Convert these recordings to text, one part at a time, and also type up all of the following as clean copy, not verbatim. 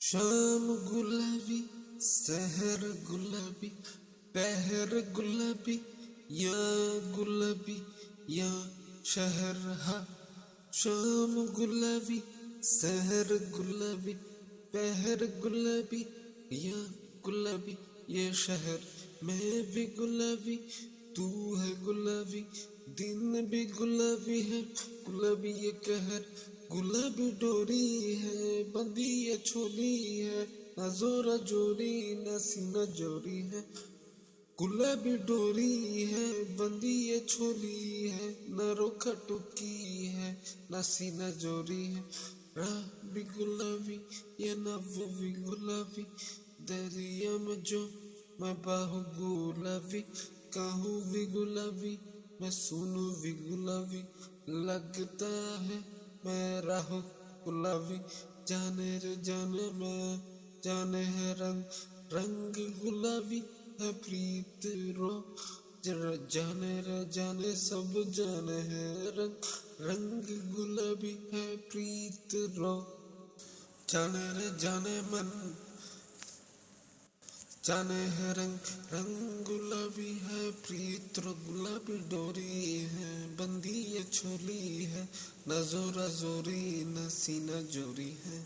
शाम गुलाबी सहर गुलाबी पहर गुलाबी या गुलाबी या शहर हा। शाम गुलाबी सहर गुलाबी पहर गुलाबी या गुलाबी ये शहर। मैं भी गुलाबी तू है गुलाबी, दिन भी गुलाबी है गुलाबी ये कहर। गुलाबी डोरी है बंदी ये छोली है, ना जोरा जोरी ना सीना जोरी है। गुलाबी डोरी है बंदी ये छोली है, ना रोका टोकी है ना सीना जोरी है। राह भी गुलाबी ये ना वो भी गुलाबी, दरिया में जो मैं बाहू गुलाबी, कहूँ भी गुलाबी मैं सुनूँ भी गुलाबी। लगता है मैं राहु गुलाबी, जाने रे जाने मैं जाने है रंग रंग गुलाबी है प्रीत रो। जरा जाने रे जाने सब जाने है रंग रंग गुलाबी है प्रीत रो। जाने रे जाने मन जाने है रंग रंग गुलाबी है प्रीत रो। गुलाबी डोरी है बंदी ये छोली है, न जोरा जोरी न सीना जोरी है।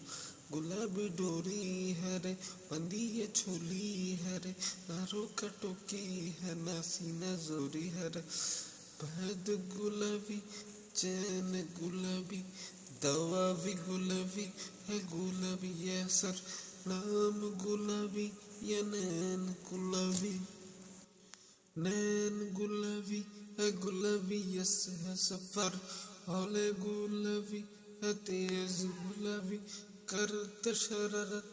गुलाबी डोरी है रे बंदी ये छोली है रे, न रोका टोकी है न सीना जोरी है रे। बद गुलाबी चैन गुलाबी दवा भी गुलाबी है गुलाबी ये सर। नाम गुलाबी ये नैन गुलाबी है गुलाबी यस है सफर। हौले गुलाबी है तेज गुलाबी करते शरारत।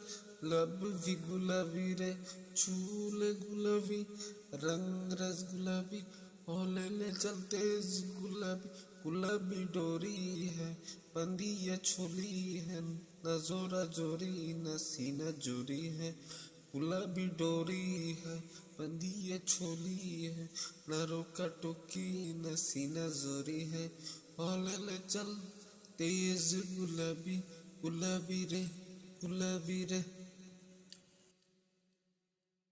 लब भी गुलाबी रे चूले गुलाबी, रंग रस गुलाबी हौले ले चलते गुलाबी। गुलाबी डोरी है बंदी ये छोली है, न जोरा जोरी न सीना जोरी है। गुलाबी डोरी है बंदी ये छोली है, न रोका टोकी न सीना जोरी है। हौले ले चल तेज गुलाबी गुलाबी रे